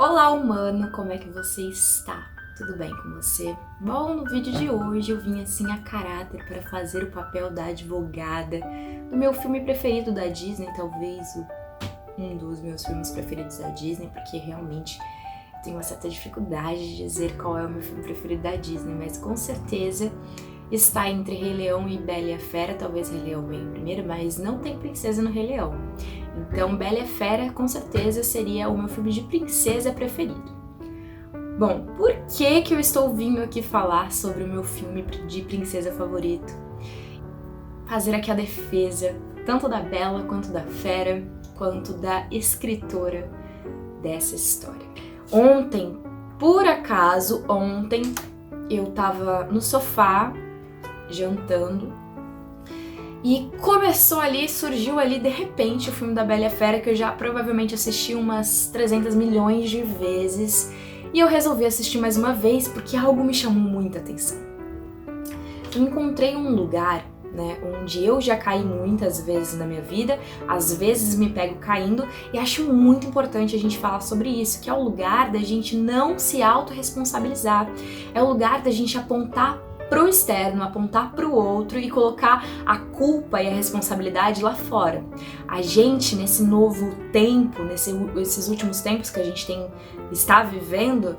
Olá, humano, como é que você está? Tudo bem com você? Bom, no vídeo de hoje eu vim assim a caráter para fazer o papel da advogada do meu filme preferido da Disney, talvez um dos meus filmes preferidos da Disney, porque realmente tenho uma certa dificuldade de dizer qual é o meu filme preferido da Disney, mas com certeza está entre Rei Leão e Bela e a Fera. Talvez Rei Leão venha primeiro, mas não tem princesa no Rei Leão. Então, Bela e a Fera, com certeza, seria o meu filme de princesa preferido. Bom, por que eu estou vindo aqui falar sobre o meu filme de princesa favorito? Fazer aqui a defesa, tanto da Bela, quanto da Fera, quanto da escritora dessa história. Por acaso, eu tava no sofá, jantando, e surgiu ali de repente o filme da Bela e a Fera, que eu já provavelmente assisti umas 300 milhões de vezes, e eu resolvi assistir mais uma vez porque algo me chamou muita atenção. Eu encontrei um lugar, onde eu já caí muitas vezes na minha vida, às vezes me pego caindo, e acho muito importante a gente falar sobre isso, que é o lugar da gente não se autorresponsabilizar, é o lugar da gente apontar pro externo, apontar pro outro e colocar a culpa e a responsabilidade lá fora. A gente, nesse novo tempo, esses últimos tempos que a gente está vivendo,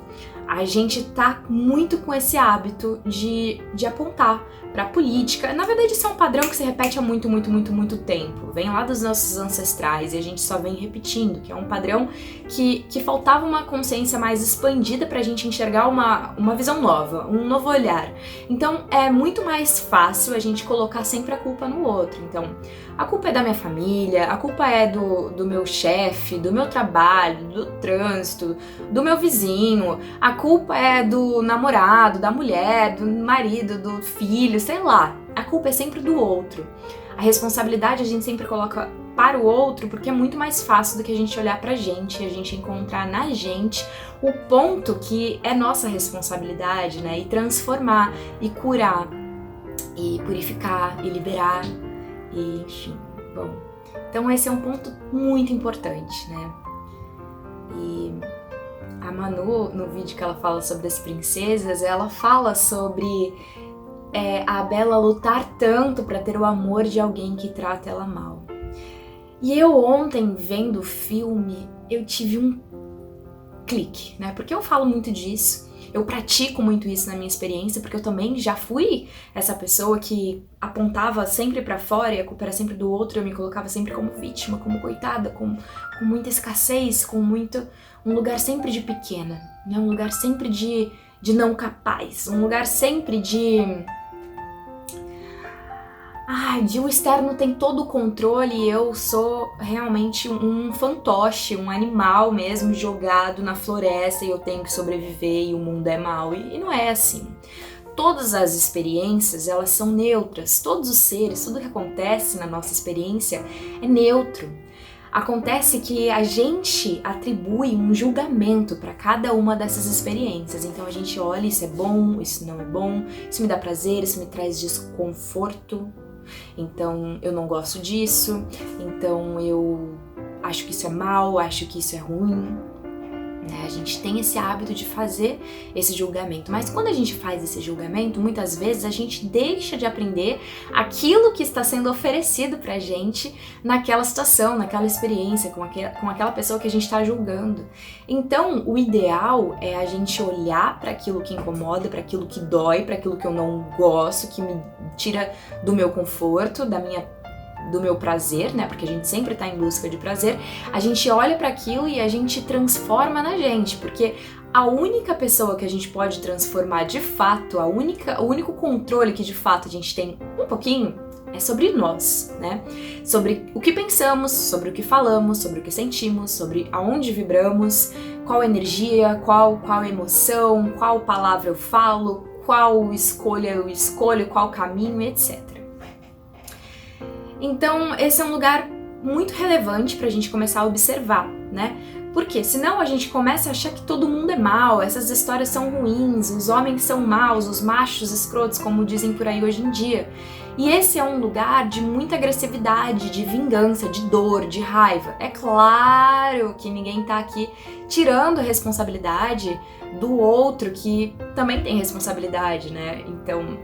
a gente tá muito com esse hábito de apontar pra política. Na verdade, isso é um padrão que se repete há muito tempo. Vem lá dos nossos ancestrais e a gente só vem repetindo, que é um padrão que faltava uma consciência mais expandida pra gente enxergar uma visão nova, um novo olhar. Então, é muito mais fácil a gente colocar sempre a culpa no outro. Então, a culpa é da minha família, a culpa é do meu chefe, do meu trabalho, do trânsito, do meu vizinho, a culpa é do namorado, da mulher, do marido, do filho, sei lá. A culpa é sempre do outro. A responsabilidade a gente sempre coloca para o outro porque é muito mais fácil do que a gente olhar pra gente e a gente encontrar na gente o ponto que é nossa responsabilidade, e transformar, e curar, e purificar, e liberar, e enfim, bom. Então esse é um ponto muito importante, E a Manu, no vídeo que ela fala sobre as princesas, ela fala sobre a Bela lutar tanto para ter o amor de alguém que trata ela mal. E eu ontem, vendo o filme, eu tive um clique, Porque eu falo muito disso, eu pratico muito isso na minha experiência, porque eu também já fui essa pessoa que apontava sempre pra fora e a culpa era sempre do outro, eu me colocava sempre como vítima, como coitada, com muita escassez, com um lugar sempre de pequena, Um lugar sempre de não capaz, um lugar sempre de o externo tem todo o controle e eu sou realmente um fantoche, um animal mesmo jogado na floresta e eu tenho que sobreviver e o mundo é mau. E não é assim. Todas as experiências, elas são neutras. Todos os seres, tudo que acontece na nossa experiência é neutro. Acontece que a gente atribui um julgamento para cada uma dessas experiências. Então a gente olha, isso é bom, isso não é bom, isso me dá prazer, isso me traz desconforto. Então eu não gosto disso, então eu acho que isso é mal, acho que isso é ruim, A gente tem esse hábito de fazer esse julgamento, mas quando a gente faz esse julgamento, muitas vezes a gente deixa de aprender aquilo que está sendo oferecido pra gente naquela situação, naquela experiência, com aquela pessoa que a gente está julgando. Então, o ideal é a gente olhar para aquilo que incomoda, para aquilo que dói, para aquilo que eu não gosto, que me tira do meu conforto, do meu prazer, Porque a gente sempre tá em busca de prazer. A gente olha para aquilo e a gente transforma na gente, porque a única pessoa que a gente pode transformar de fato, o único controle que de fato a gente tem um pouquinho é sobre nós, Sobre o que pensamos, sobre o que falamos, sobre o que sentimos, sobre aonde vibramos, qual energia, qual emoção, qual palavra eu falo, qual escolha eu escolho, qual caminho, etc. Então, esse é um lugar muito relevante pra gente começar a observar, Porque senão a gente começa a achar que todo mundo é mau, essas histórias são ruins, os homens são maus, os machos escrotos, como dizem por aí hoje em dia. E esse é um lugar de muita agressividade, de vingança, de dor, de raiva. É claro que ninguém tá aqui tirando a responsabilidade do outro que também tem responsabilidade, né? Então,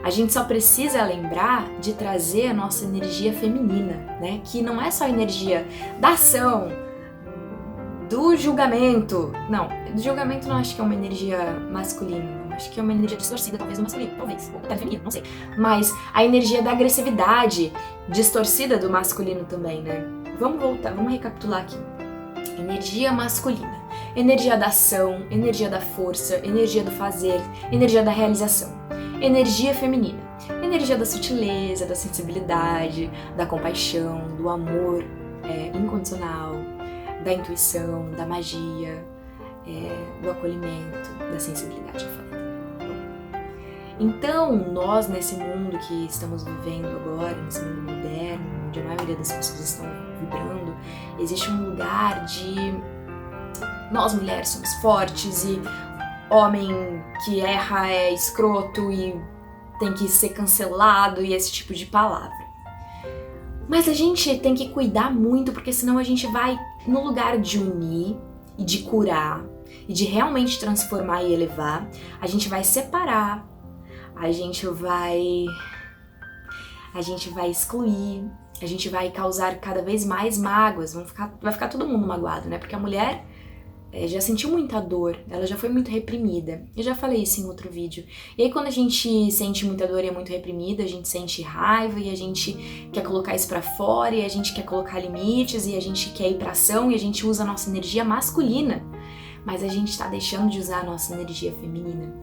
a gente só precisa lembrar de trazer a nossa energia feminina, né? Que não é só a energia da ação, do julgamento. Não, do julgamento não acho que é uma energia masculina, não. Acho que é uma energia distorcida, talvez do masculino, talvez, ou até feminino, não sei. Mas a energia da agressividade distorcida do masculino também, né? Vamos voltar, vamos recapitular aqui. Energia masculina, energia da ação, energia da força, energia do fazer, energia da realização. Energia feminina, energia da sutileza, da sensibilidade, da compaixão, do amor incondicional, da intuição, da magia, do acolhimento, da sensibilidade, eu falei. Então, nós nesse mundo que estamos vivendo agora, nesse mundo moderno, onde a maioria das pessoas estão vibrando, existe um lugar de nós mulheres somos fortes e homem que erra é escroto e tem que ser cancelado e esse tipo de palavra. Mas a gente tem que cuidar muito, porque senão a gente vai, no lugar de unir e de curar e de realmente transformar e elevar, a gente vai separar, a gente vai excluir, a gente vai causar cada vez mais mágoas, vai ficar todo mundo magoado, né? Porque a mulher já sentiu muita dor, ela já foi muito reprimida. Eu já falei isso em outro vídeo. E aí quando a gente sente muita dor e é muito reprimida, a gente sente raiva e a gente quer colocar isso pra fora e a gente quer colocar limites e a gente quer ir pra ação e a gente usa a nossa energia masculina. Mas a gente tá deixando de usar a nossa energia feminina.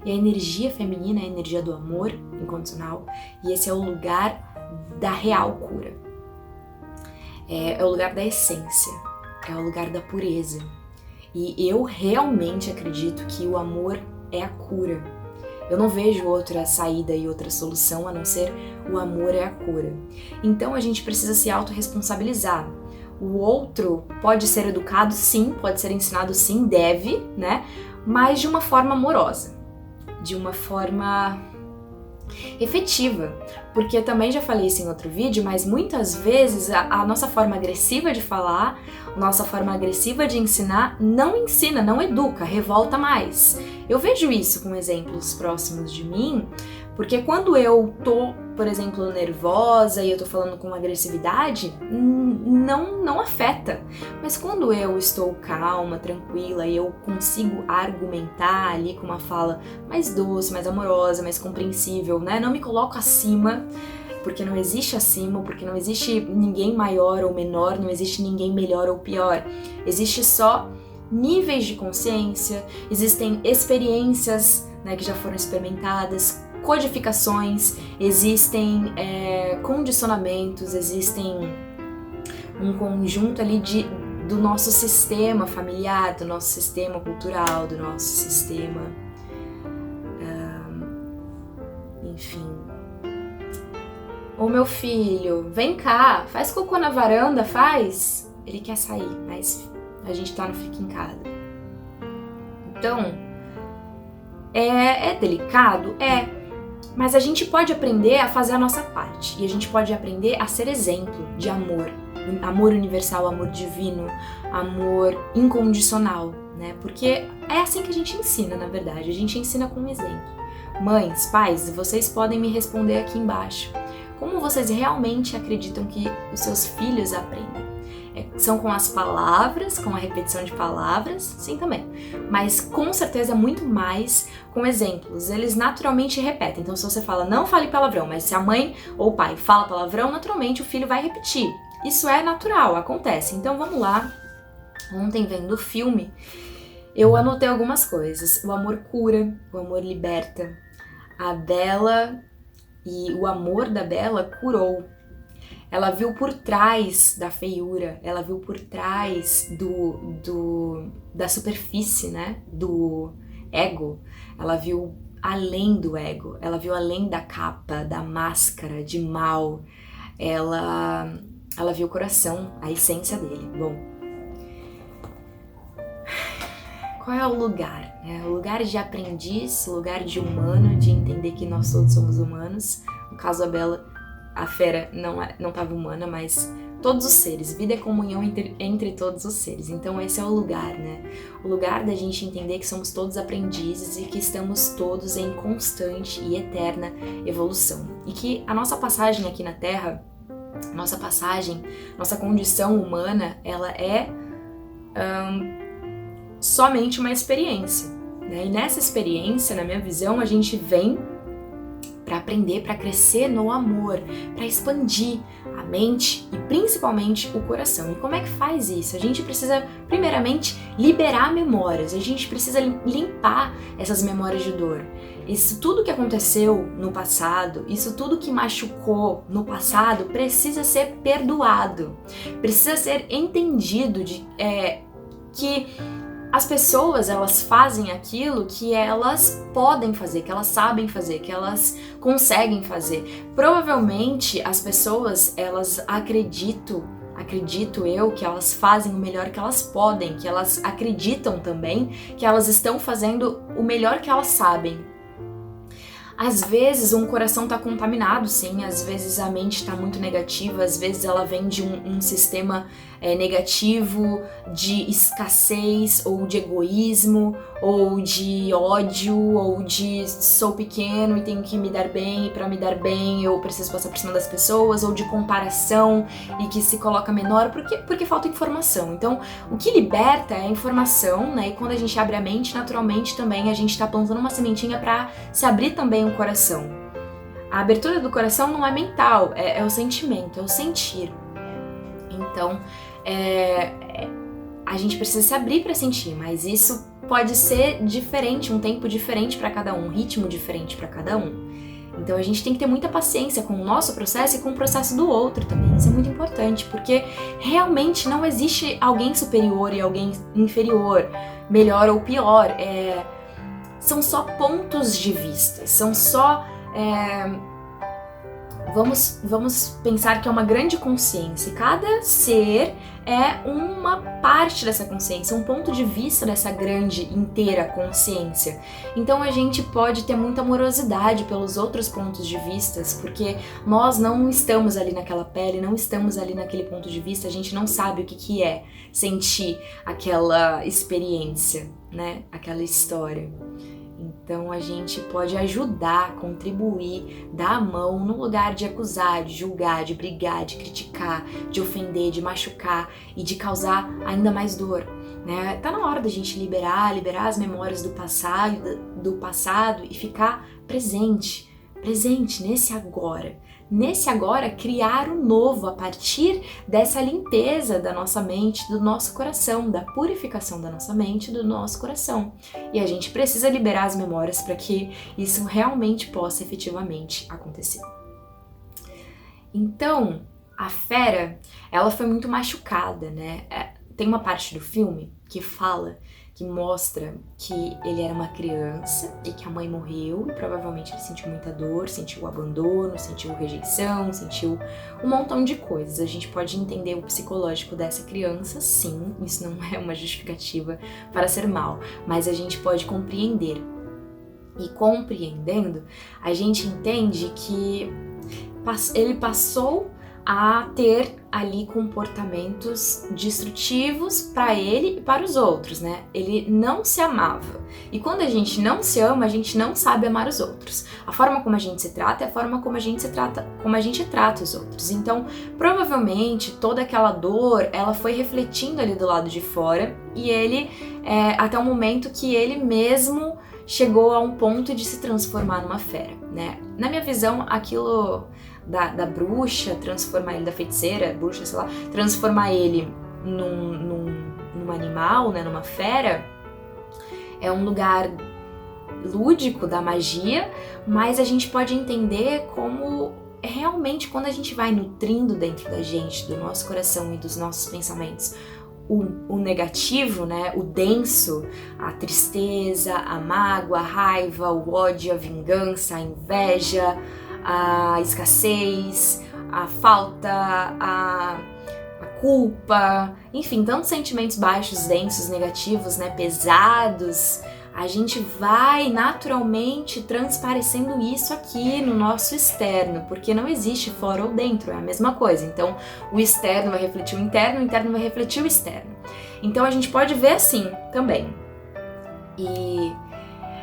E a energia feminina é a energia do amor incondicional e esse é o lugar da real cura. É o lugar da essência, é o lugar da pureza. E eu realmente acredito que o amor é a cura. Eu não vejo outra saída e outra solução a não ser o amor é a cura. Então a gente precisa se autorresponsabilizar. O outro pode ser educado sim, pode ser ensinado sim, deve, né? Mas de uma forma amorosa, de uma forma efetiva, porque eu também já falei isso em outro vídeo, mas muitas vezes a nossa forma agressiva de falar, a nossa forma agressiva de ensinar não ensina, não educa, revolta mais. Eu vejo isso com exemplos próximos de mim, porque quando eu tô, por exemplo, nervosa e eu tô falando com agressividade, não afeta. Mas quando eu estou calma, tranquila e eu consigo argumentar ali com uma fala mais doce, mais amorosa, mais compreensível, né? Não me coloco acima, porque não existe acima, porque não existe ninguém maior ou menor, não existe ninguém melhor ou pior. Existe só níveis de consciência, existem experiências, né, que já foram experimentadas, codificações, existem condicionamentos, existem um conjunto ali do nosso sistema familiar, do nosso sistema cultural, do nosso sistema, enfim. Ô meu filho, vem cá, faz cocô na varanda, faz? Ele quer sair, mas a gente tá no fica em casa. Então, é delicado? Mas a gente pode aprender a fazer a nossa parte e a gente pode aprender a ser exemplo de amor, amor universal, amor divino, amor incondicional, né? Porque é assim que a gente ensina, na verdade, a gente ensina com um exemplo. Mães, pais, vocês podem me responder aqui embaixo. Como vocês realmente acreditam que os seus filhos aprendem? São com as palavras, com a repetição de palavras, sim também. Mas com certeza muito mais com exemplos. Eles naturalmente repetem. Então se você fala, não fale palavrão, mas se a mãe ou o pai fala palavrão, naturalmente o filho vai repetir. Isso é natural, acontece. Então vamos lá. Ontem vendo o filme, eu anotei algumas coisas. O amor cura, o amor liberta. A Bella e o amor da Bella curou. Ela viu por trás da feiura, ela viu por trás da superfície, né? Do ego. Ela viu além do ego, ela viu além da capa, da máscara de mal. Ela viu o coração, a essência dele. Bom, qual é o lugar? O lugar de aprendiz, o lugar de humano, de entender que nós todos somos humanos. No caso, a Bella, a fera não estava humana, mas todos os seres, vida é comunhão entre todos os seres. Então esse é o lugar, né? O lugar da gente entender que somos todos aprendizes e que estamos todos em constante e eterna evolução. E que a nossa passagem aqui na Terra, nossa condição humana, ela é somente uma experiência, né? E nessa experiência, na minha visão, a gente vem para aprender, para crescer no amor, para expandir a mente e principalmente o coração. E como é que faz isso? A gente precisa, primeiramente, liberar memórias, a gente precisa limpar essas memórias de dor. Isso tudo que aconteceu no passado, isso tudo que machucou no passado, precisa ser perdoado, precisa ser entendido que as pessoas, elas fazem aquilo que elas podem fazer, que elas sabem fazer, que elas conseguem fazer. Provavelmente as pessoas, elas acredito eu, que elas fazem o melhor que elas podem, que elas acreditam também que elas estão fazendo o melhor que elas sabem. Às vezes um coração tá contaminado, sim, às vezes a mente tá muito negativa, às vezes ela vem de um sistema negativo, de escassez, ou de egoísmo, ou de ódio, ou de sou pequeno e tenho que me dar bem, e pra me dar bem eu preciso passar por cima das pessoas, ou de comparação e que se coloca menor, porque falta informação. Então, o que liberta é a informação, né? E quando a gente abre a mente, naturalmente também a gente tá plantando uma sementinha pra se abrir também o coração. A abertura do coração não é mental, é o sentimento, é o sentir. Então, a gente precisa se abrir para sentir, mas isso pode ser diferente, um tempo diferente para cada um, um ritmo diferente para cada um. Então a gente tem que ter muita paciência com o nosso processo e com o processo do outro também. Isso é muito importante, porque realmente não existe alguém superior e alguém inferior, melhor ou pior. São só pontos de vista, são só... Vamos pensar que é uma grande consciência. Cada ser é uma parte dessa consciência, um ponto de vista dessa grande, inteira consciência. Então a gente pode ter muita amorosidade pelos outros pontos de vista, porque nós não estamos ali naquela pele, não estamos ali naquele ponto de vista, a gente não sabe o que é sentir aquela experiência, né? Aquela história. Então a gente pode ajudar, contribuir, dar a mão no lugar de acusar, de julgar, de brigar, de criticar, de ofender, de machucar e de causar ainda mais dor, né? Tá na hora da gente liberar as memórias do passado e ficar presente nesse agora. Nesse agora, criar o novo a partir dessa limpeza da nossa mente, do nosso coração, da purificação da nossa mente, do nosso coração. E a gente precisa liberar as memórias para que isso realmente possa efetivamente acontecer. Então, a fera, ela foi muito machucada, né? Tem uma parte do filme que mostra que ele era uma criança e que a mãe morreu e provavelmente ele sentiu muita dor, sentiu abandono, sentiu rejeição, sentiu um montão de coisas. A gente pode entender o psicológico dessa criança, sim, isso não é uma justificativa para ser mal, mas a gente pode compreender. E compreendendo, a gente entende que ele passou a ter ali comportamentos destrutivos para ele e para os outros, né? Ele não se amava. E quando a gente não se ama, a gente não sabe amar os outros. A forma como a gente se trata é a forma como a gente trata os outros. Então, provavelmente, toda aquela dor, ela foi refletindo ali do lado de fora e ele, até o momento que ele mesmo chegou a um ponto de se transformar numa fera, né? Na minha visão, aquilo da bruxa, transformar ele, da feiticeira, bruxa, sei lá, transformar ele num animal, né, numa fera, é um lugar lúdico da magia, mas a gente pode entender como realmente quando a gente vai nutrindo dentro da gente, do nosso coração e dos nossos pensamentos, o negativo, né, o denso, a tristeza, a mágoa, a raiva, o ódio, a vingança, a inveja, a escassez, a falta, a culpa, enfim, tantos sentimentos baixos, densos, negativos, né, pesados, a gente vai naturalmente transparecendo isso aqui no nosso externo, porque não existe fora ou dentro, é a mesma coisa. Então, o externo vai refletir o interno vai refletir o externo. Então, a gente pode ver assim também. E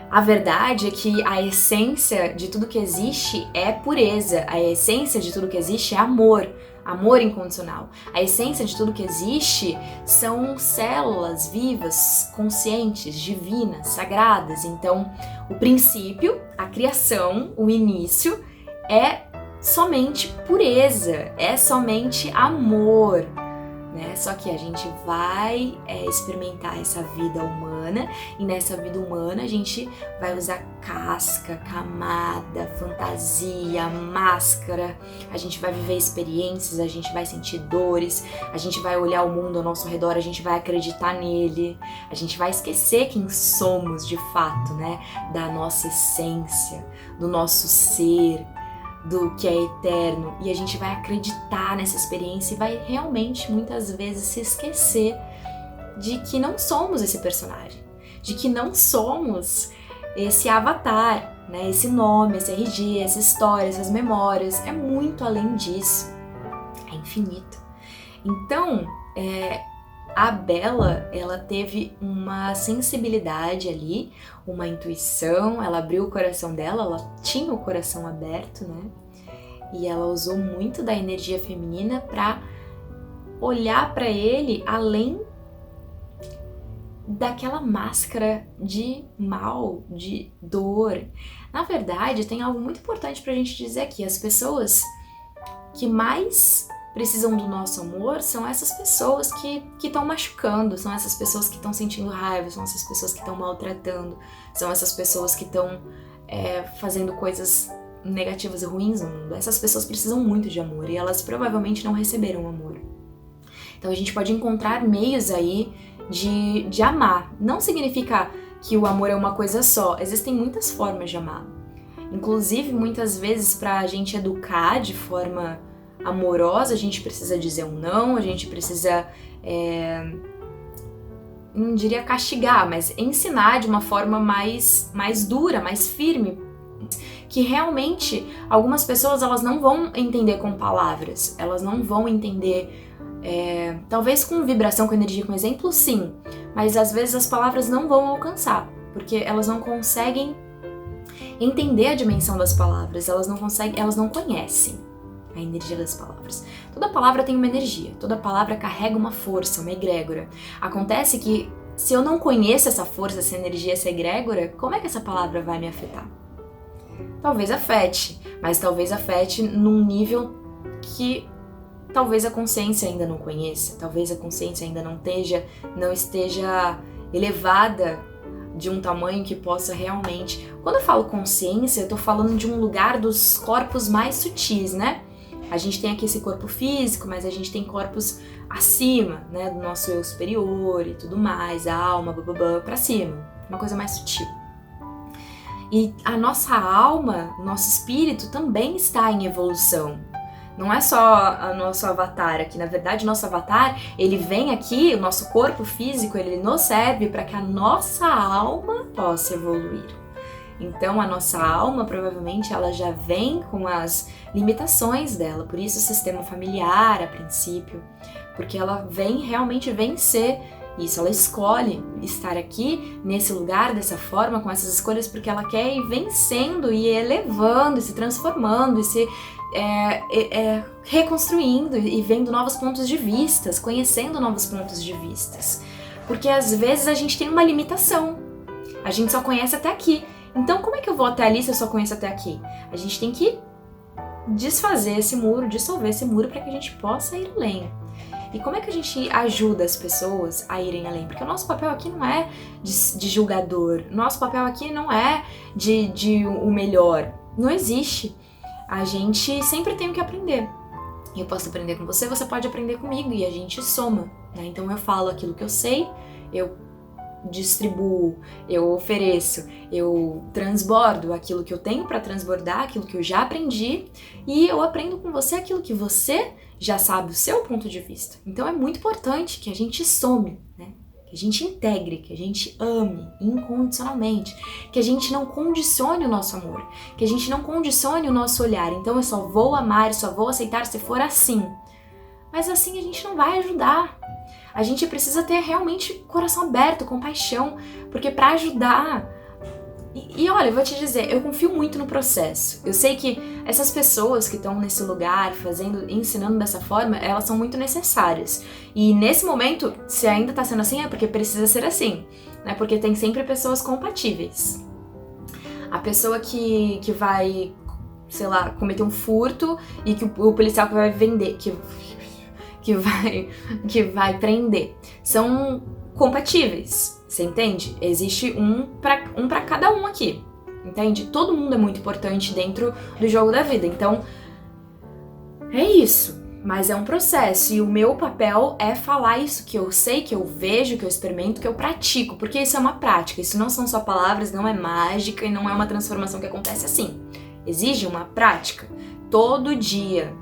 a verdade é que a essência de tudo que existe é pureza, a essência de tudo que existe é amor. Amor incondicional. A essência de tudo que existe são células vivas, conscientes, divinas, sagradas. Então, o princípio, a criação, o início é somente pureza, é somente amor, né? Só que a gente vai experimentar essa vida humana e nessa vida humana a gente vai usar casca, camada, fantasia, máscara, a gente vai viver experiências, a gente vai sentir dores, a gente vai olhar o mundo ao nosso redor, a gente vai acreditar nele, a gente vai esquecer quem somos de fato, né? Da nossa essência, do nosso ser, do que é eterno, e a gente vai acreditar nessa experiência e vai realmente muitas vezes se esquecer de que não somos esse personagem, de que não somos esse avatar, né? Esse nome, esse RG, essa história, essas memórias, é muito além disso, é infinito. Então, a Bella, ela teve uma sensibilidade ali, uma intuição, ela abriu o coração dela, ela tinha o coração aberto, né? E ela usou muito da energia feminina para olhar para ele além daquela máscara de mal, de dor. Na verdade, tem algo muito importante pra gente dizer aqui, as pessoas que mais precisam do nosso amor são essas pessoas que estão machucando, são essas pessoas que estão sentindo raiva, são essas pessoas que estão maltratando, são essas pessoas que estão fazendo coisas negativas e ruins no mundo. Essas pessoas precisam muito de amor e elas provavelmente não receberam amor. Então a gente pode encontrar meios aí de amar. Não significa que o amor é uma coisa só, existem muitas formas de amar. Inclusive, muitas vezes, para a gente educar de forma amorosa, a gente precisa dizer um não, a gente precisa, não diria castigar, mas ensinar de uma forma mais dura, mais firme, que realmente algumas pessoas elas não vão entender com palavras, elas não vão entender, talvez com vibração, com energia, com exemplo, sim, mas às vezes as palavras não vão alcançar, porque elas não conseguem entender a dimensão das palavras, elas não conhecem a energia das palavras. Toda palavra tem uma energia, toda palavra carrega uma força, uma egrégora. Acontece que se eu não conheço essa força, essa energia, essa egrégora, como é que essa palavra vai me afetar? Talvez afete, mas talvez afete num nível que talvez a consciência ainda não conheça, talvez a consciência ainda não esteja elevada de um tamanho que possa realmente... Quando eu falo consciência, eu tô falando de um lugar dos corpos mais sutis, né? A gente tem aqui esse corpo físico, mas a gente tem corpos acima, né? Do nosso eu superior e tudo mais, a alma, pra cima. Uma coisa mais sutil. E a nossa alma, o nosso espírito também está em evolução. Não é só o nosso avatar aqui, na verdade o nosso avatar, ele vem aqui, o nosso corpo físico, ele nos serve para que a nossa alma possa evoluir. Então a nossa alma, provavelmente, ela já vem com as limitações dela, por isso o sistema familiar, a princípio, porque ela realmente vem ser isso, ela escolhe estar aqui, nesse lugar, dessa forma, com essas escolhas, porque ela quer ir vencendo e elevando, e se transformando, e se reconstruindo e vendo novos pontos de vista, conhecendo novos pontos de vista. Porque às vezes a gente tem uma limitação, a gente só conhece até aqui. Então como é que eu vou até ali se eu só conheço até aqui? A gente tem que desfazer esse muro, dissolver esse muro para que a gente possa ir além. E como é que a gente ajuda as pessoas a irem além? Porque o nosso papel aqui não é de julgador, o nosso papel aqui não é de o melhor, não existe. A gente sempre tem o que aprender. Eu posso aprender com você, você pode aprender comigo e a gente soma, né? Então eu falo aquilo que eu sei, eu distribuo, eu ofereço, eu transbordo aquilo que eu tenho para transbordar, aquilo que eu já aprendi, e eu aprendo com você aquilo que você já sabe, o seu ponto de vista. Então é muito importante que a gente some, né? que a gente integre, que a gente ame incondicionalmente, que a gente não condicione o nosso amor, que a gente não condicione o nosso olhar. Então eu só vou amar, só vou aceitar se for assim. Mas assim a gente não vai ajudar. A gente precisa ter realmente coração aberto, compaixão, porque para ajudar... E olha, eu vou te dizer, eu confio muito no processo. Eu sei que essas pessoas que estão nesse lugar, ensinando dessa forma, elas são muito necessárias. E nesse momento, se ainda tá sendo assim, é porque precisa ser assim, né? Porque tem sempre pessoas compatíveis. A pessoa que vai, sei lá, cometer um furto e que o policial que vai vender, que vai prender, são compatíveis. Você entende? Existe um pra cada um aqui, entende? Todo mundo é muito importante dentro do jogo da vida, então é isso, mas é um processo e o meu papel é falar isso que eu sei, que eu vejo, que eu experimento, que eu pratico, porque isso é uma prática, isso não são só palavras, não é mágica e não é uma transformação que acontece assim, exige uma prática. Todo dia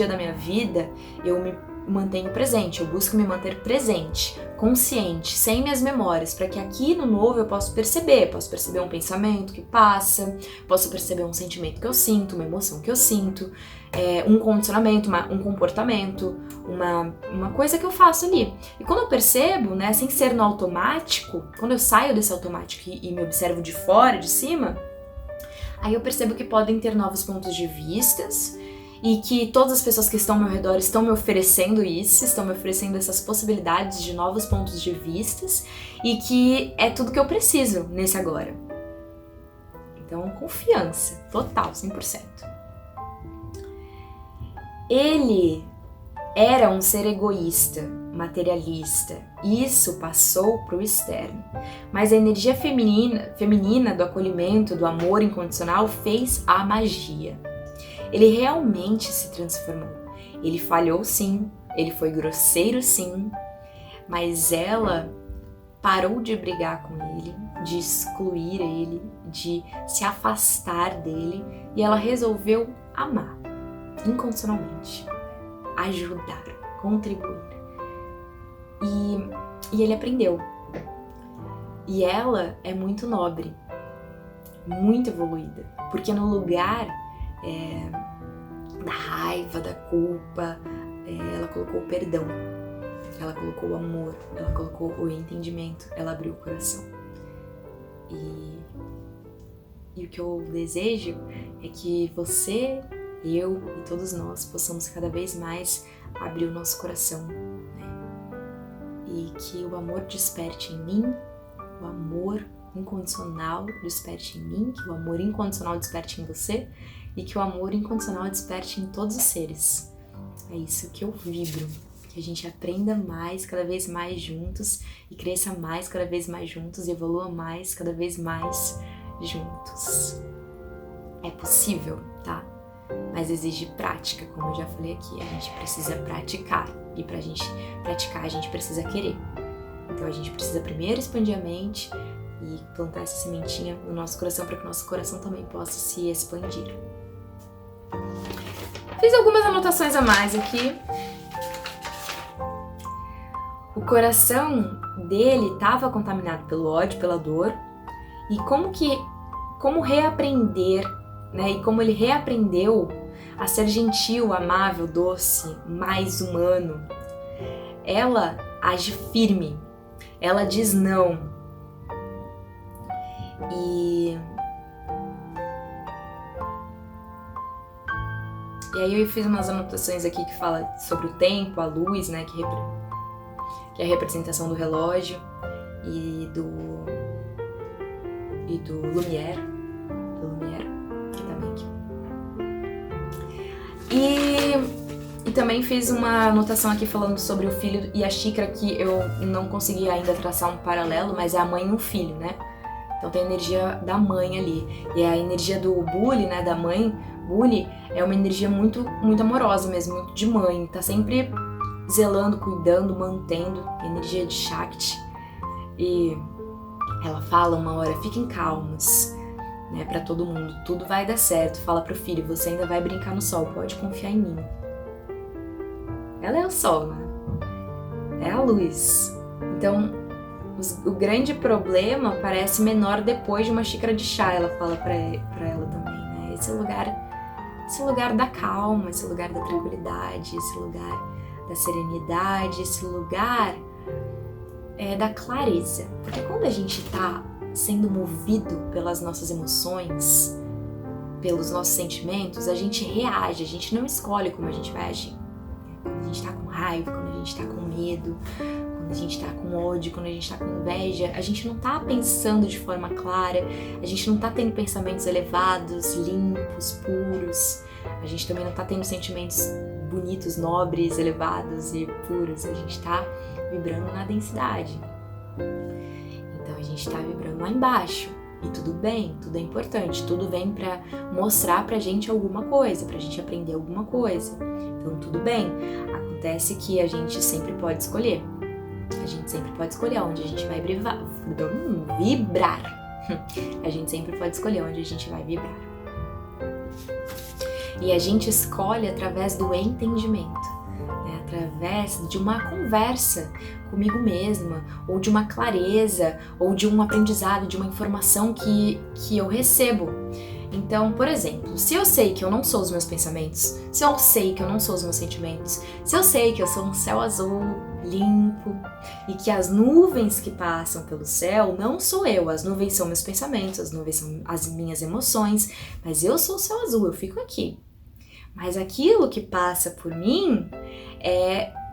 da minha vida eu me mantenho presente, eu busco me manter presente, consciente, sem minhas memórias, para que aqui no novo eu possa perceber um pensamento que passa, posso perceber um sentimento que eu sinto, uma emoção que eu sinto, um condicionamento, um comportamento, uma coisa que eu faço ali. E quando eu percebo, né, sem ser no automático, quando eu saio desse automático e me observo de fora, de cima, aí eu percebo que podem ter novos pontos de vistas, e que todas as pessoas que estão ao meu redor estão me oferecendo isso, estão me oferecendo essas possibilidades de novos pontos de vistas e que é tudo que eu preciso nesse agora. Então, confiança, total, 100%. Ele era um ser egoísta, materialista, isso passou para o externo, mas a energia feminina do acolhimento, do amor incondicional fez a magia. Ele realmente se transformou. Ele falhou sim, ele foi grosseiro sim, mas ela parou de brigar com ele, de excluir ele, de se afastar dele e ela resolveu amar incondicionalmente, ajudar, contribuir. E ele aprendeu. E ela é muito nobre, muito evoluída, porque no lugar da raiva, da culpa, ela colocou o perdão, ela colocou o amor, ela colocou o entendimento, ela abriu o coração. E o que eu desejo é que você, eu e todos nós possamos cada vez mais abrir o nosso coração, né? E que o amor desperte em mim, o amor incondicional desperte em mim, que o amor incondicional desperte em você e que o amor incondicional desperte em todos os seres. É isso que eu vibro, que a gente aprenda mais, cada vez mais juntos e cresça mais, cada vez mais juntos e evolua mais, cada vez mais juntos. É possível, tá? Mas exige prática, como eu já falei aqui, a gente precisa praticar e pra gente praticar a gente precisa querer. Então a gente precisa primeiro expandir a mente e plantar essa sementinha no nosso coração para que o nosso coração também possa se expandir. Fiz algumas anotações a mais aqui. O coração dele estava contaminado pelo ódio, pela dor, e como reaprender, né? E como ele reaprendeu a ser gentil, amável, doce, mais humano. Ela age firme, ela diz não. E aí eu fiz umas anotações aqui que fala sobre o tempo, a luz, né, que é a representação do relógio e do Lumière, que também aqui. E também fiz uma anotação aqui falando sobre o filho e a xícara, que eu não consegui ainda traçar um paralelo, mas é a mãe e um filho, né? Então tem a energia da mãe ali. E a energia do Buli, né, da mãe, Buli, é uma energia muito, muito amorosa mesmo, muito de mãe. Tá sempre zelando, cuidando, mantendo. Energia de Shakti. E ela fala uma hora, fiquem calmos, né, pra todo mundo. Tudo vai dar certo. Fala pro filho, você ainda vai brincar no sol, pode confiar em mim. Ela é o sol, né? É a luz. Então, O grande problema parece menor depois de uma xícara de chá, ela fala pra ela também, né? Esse lugar da calma, esse lugar da tranquilidade, esse lugar da serenidade, esse lugar da clareza. Porque quando a gente tá sendo movido pelas nossas emoções, pelos nossos sentimentos, a gente reage, a gente não escolhe como a gente vai agir. Quando a gente tá com raiva, quando a gente tá com medo, quando a gente tá com ódio, quando a gente tá com inveja, a gente não tá pensando de forma clara, a gente não tá tendo pensamentos elevados, limpos, puros, a gente também não tá tendo sentimentos bonitos, nobres, elevados e puros, a gente tá vibrando na densidade. Então a gente tá vibrando lá embaixo. E tudo bem, tudo é importante, tudo vem pra mostrar pra gente alguma coisa, pra gente aprender alguma coisa. Então tudo bem, acontece que a gente sempre pode escolher. A gente sempre pode escolher onde a gente vai vibrar. A gente sempre pode escolher onde a gente vai vibrar. E a gente escolhe através do entendimento, né? Através de uma conversa comigo mesma, ou de uma clareza, ou de um aprendizado, de uma informação que eu recebo. Então, por exemplo, se eu sei que eu não sou os meus pensamentos, se eu sei que eu não sou os meus sentimentos, se eu sei que eu sou um céu azul, limpo, e que as nuvens que passam pelo céu não sou eu, as nuvens são meus pensamentos, as nuvens são as minhas emoções, mas eu sou o céu azul, eu fico aqui. Mas aquilo que passa por mim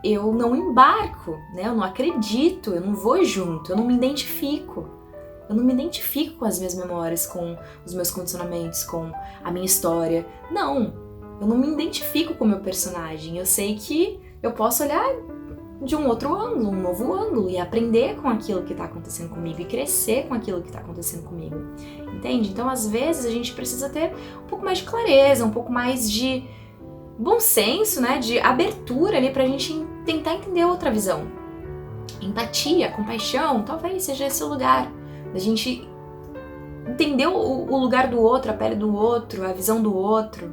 eu não embarco, né? Eu não acredito, eu não vou junto, eu não me identifico. Eu não me identifico com as minhas memórias, com os meus condicionamentos, com a minha história. Não, eu não me identifico com o meu personagem. Eu sei que eu posso olhar de um outro ângulo, um novo ângulo, e aprender com aquilo que está acontecendo comigo e crescer com aquilo que está acontecendo comigo. Entende? Então, às vezes, a gente precisa ter um pouco mais de clareza, um pouco mais de bom senso, né? De abertura ali pra gente tentar entender outra visão. Empatia, compaixão, talvez seja esse o lugar da gente entender o lugar do outro, a pele do outro, a visão do outro.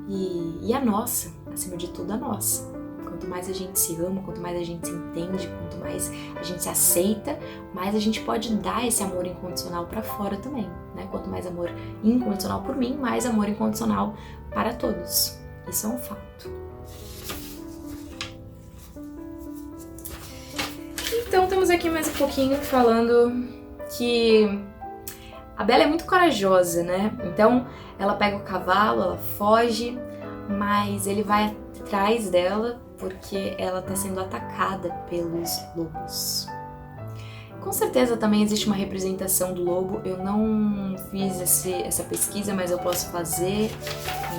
E a nossa, acima de tudo a nossa. Quanto mais a gente se ama, quanto mais a gente se entende, quanto mais a gente se aceita, mais a gente pode dar esse amor incondicional pra fora também, né? Quanto mais amor incondicional por mim, mais amor incondicional para todos. Isso é um fato. Então, temos aqui mais um pouquinho falando que a Bela é muito corajosa, né? Então, ela pega o cavalo, ela foge, mas ele vai atrás dela porque ela está sendo atacada pelos lobos. Com certeza também existe uma representação do lobo. Eu não fiz essa pesquisa, mas eu posso fazer,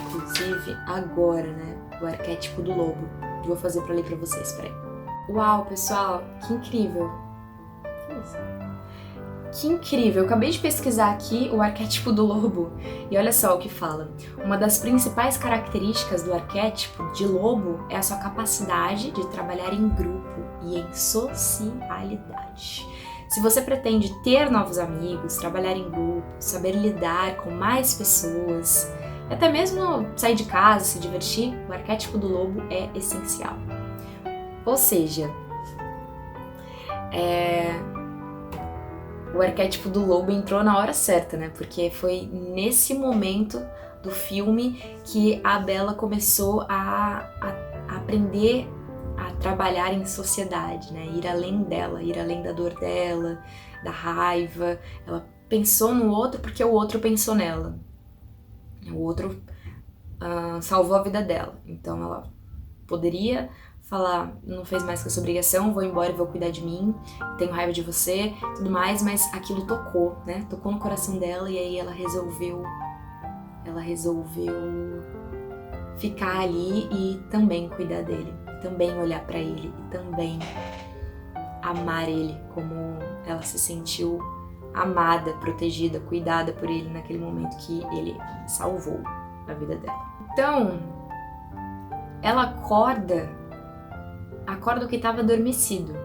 inclusive, agora, né? O arquétipo do lobo. Vou fazer para ler para vocês, peraí. Uau, pessoal, que incrível! Que incrível! Eu acabei de pesquisar aqui o arquétipo do lobo e olha só o que fala. Uma das principais características do arquétipo de lobo é a sua capacidade de trabalhar em grupo e em socialidade. Se você pretende ter novos amigos, trabalhar em grupo, saber lidar com mais pessoas, e até mesmo sair de casa, se divertir, o arquétipo do lobo é essencial. Ou seja, o arquétipo do lobo entrou na hora certa, né? Porque foi nesse momento do filme que a Bela começou a aprender a trabalhar em sociedade, né? Ir além dela, ir além da dor dela, da raiva. Ela pensou no outro porque o outro pensou nela. O outro salvou a vida dela. Então ela poderia falar, não fez mais que essa obrigação, vou embora e vou cuidar de mim, tenho raiva de você, tudo mais, mas aquilo tocou, né? Tocou no coração dela e aí ela resolveu ficar ali e também cuidar dele, também olhar pra ele e também amar ele como ela se sentiu amada, protegida, cuidada por ele naquele momento que ele salvou a vida dela. Então, ela acorda o que estava adormecido.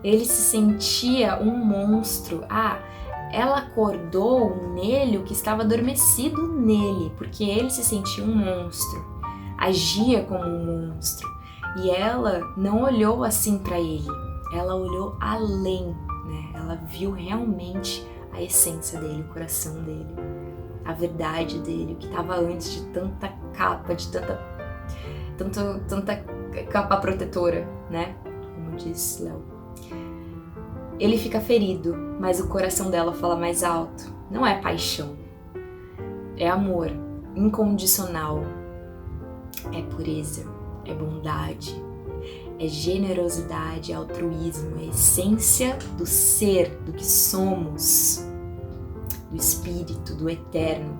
Ele se sentia um monstro. Ela acordou nele o que estava adormecido nele, porque ele se sentia um monstro, agia como um monstro. E ela não olhou assim para ele. ela olhou além, né? Ela viu realmente a essência dele, o coração dele, a verdade dele, o que estava antes de tanta capa, de tanta capa protetora, né? Como diz Léo. Ele fica ferido, mas o coração dela fala mais alto. Não é paixão, é amor incondicional, é pureza, é bondade, é generosidade, é altruísmo, é a essência do ser, do que somos, do espírito, do eterno.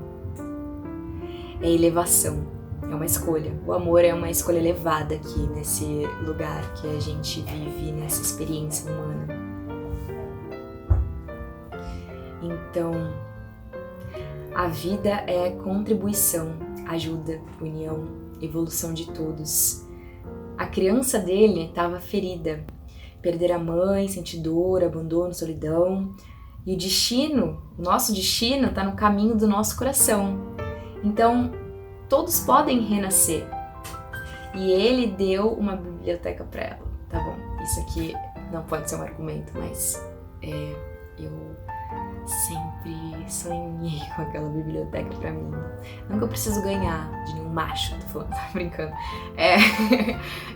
É elevação, é uma escolha. O amor é uma escolha elevada aqui nesse lugar que a gente vive, nessa experiência humana. Então, a vida é contribuição, ajuda, união, evolução de todos. A criança dele estava ferida, perder a mãe, sentir dor, abandono, solidão. E o destino, o nosso destino está no caminho do nosso coração. Então, todos podem renascer. E ele deu uma biblioteca para ela. Tá bom, isso aqui não pode ser um argumento, mas eu sempre sonhei com aquela biblioteca pra mim. Não que eu preciso ganhar de nenhum macho, tô falando, tá brincando.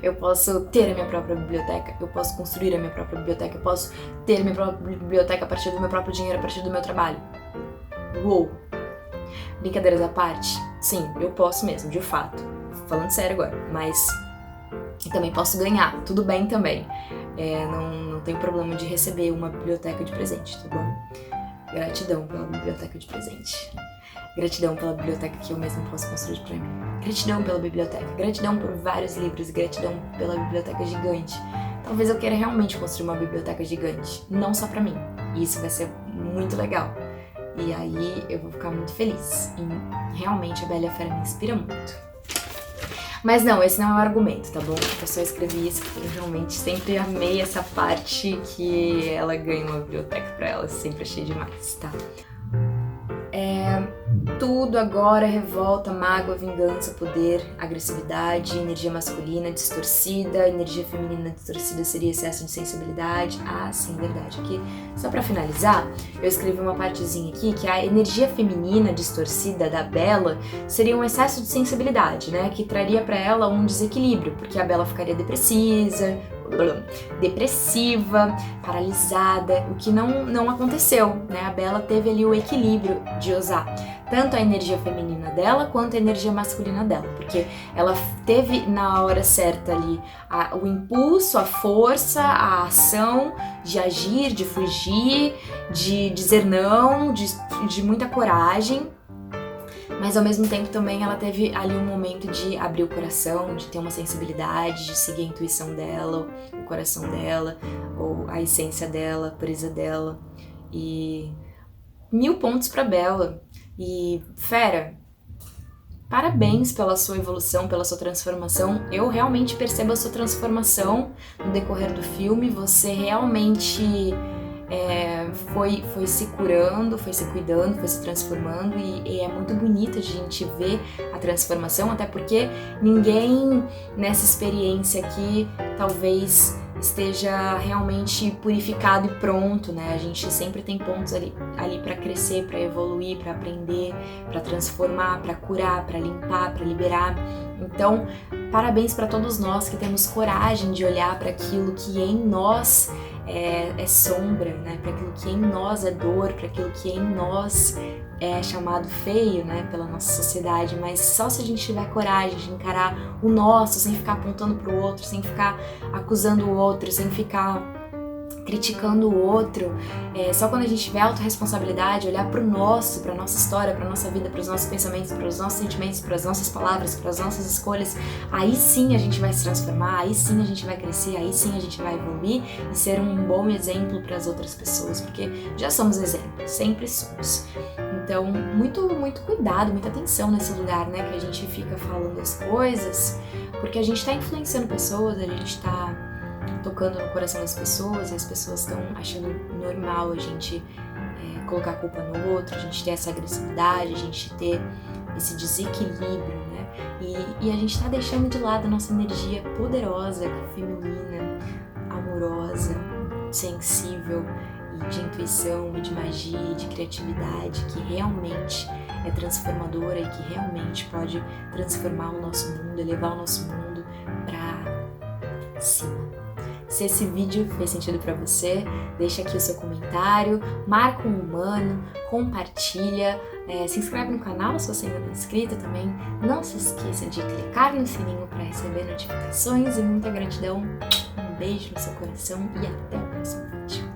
Eu posso ter a minha própria biblioteca, eu posso construir a minha própria biblioteca, eu posso ter a minha própria biblioteca a partir do meu próprio dinheiro, a partir do meu trabalho. Uou! Brincadeiras à parte, sim, eu posso mesmo, de fato. Falando sério agora, mas também posso ganhar, tudo bem também. Não tenho problema de receber uma biblioteca de presente, tá bom? Gratidão pela biblioteca de presente. Gratidão pela biblioteca que eu mesmo posso construir pra mim. Gratidão pela biblioteca. Gratidão por vários livros. Gratidão pela biblioteca gigante. Talvez eu queira realmente construir uma biblioteca gigante. Não só pra mim. E isso vai ser muito legal. E aí eu vou ficar muito feliz. E realmente a Bela e a Fera me inspira muito. Mas não, esse não é um argumento, tá bom? Eu só escrevi isso porque eu realmente sempre amei essa parte que ela ganha uma biblioteca pra ela. Sempre achei demais, tá? Tudo agora revolta, mágoa, vingança, poder, agressividade, energia masculina distorcida, energia feminina distorcida seria excesso de sensibilidade. Ah, sim, verdade. Aqui, só pra finalizar, eu escrevi uma partezinha aqui que a energia feminina distorcida da Bela seria um excesso de sensibilidade, né? Que traria pra ela um desequilíbrio, porque a Bela ficaria depressiva, paralisada, o que não aconteceu, né? A Bela teve ali o equilíbrio de usar tanto a energia feminina dela quanto a energia masculina dela, porque ela teve na hora certa ali o impulso, a força, a ação de agir, de fugir, de dizer não, de muita coragem. Mas ao mesmo tempo também ela teve ali um momento de abrir o coração, de ter uma sensibilidade, de seguir a intuição dela, o coração dela, ou a essência dela, a pureza dela. E 1000 pontos pra Bela. E Fera, parabéns pela sua evolução, pela sua transformação. Eu realmente percebo a sua transformação no decorrer do filme. Você realmente foi se curando, foi se cuidando, foi se transformando e é muito bonito de a gente ver a transformação, até porque ninguém nessa experiência aqui talvez esteja realmente purificado e pronto, né? A gente sempre tem pontos ali para crescer, para evoluir, para aprender, para transformar, para curar, para limpar, para liberar. Então, parabéns para todos nós que temos coragem de olhar para aquilo que em nós é sombra, né? Para aquilo que em nós é dor, para aquilo que em nós é chamado feio, né? Pela nossa sociedade, mas só se a gente tiver coragem de encarar o nosso, sem ficar apontando pro outro, sem ficar acusando o outro, sem ficar criticando o outro, só quando a gente tiver autorresponsabilidade, olhar pro nosso, pra nossa história, pra nossa vida, pros nossos pensamentos, pros nossos sentimentos, pras nossas palavras, pras nossas escolhas, aí sim a gente vai se transformar, aí sim a gente vai crescer, aí sim a gente vai evoluir e ser um bom exemplo para as outras pessoas, porque já somos exemplos, sempre somos. Então, muito cuidado, muita atenção nesse lugar, né, que a gente fica falando as coisas, porque a gente tá influenciando pessoas, a gente tá tocando no coração das pessoas e as pessoas estão achando normal a gente colocar a culpa no outro, a gente ter essa agressividade, a gente ter esse desequilíbrio, né? E a gente tá deixando de lado a nossa energia poderosa, feminina, amorosa, sensível e de intuição e de magia e de criatividade que realmente é transformadora e que realmente pode transformar o nosso mundo, elevar o nosso mundo pra cima. Se esse vídeo fez sentido para você, deixa aqui o seu comentário, marca um humano, compartilha, se inscreve no canal se você ainda não é inscrito também. Não se esqueça de clicar no sininho para receber notificações e muita gratidão. Um beijo no seu coração e até o próximo vídeo.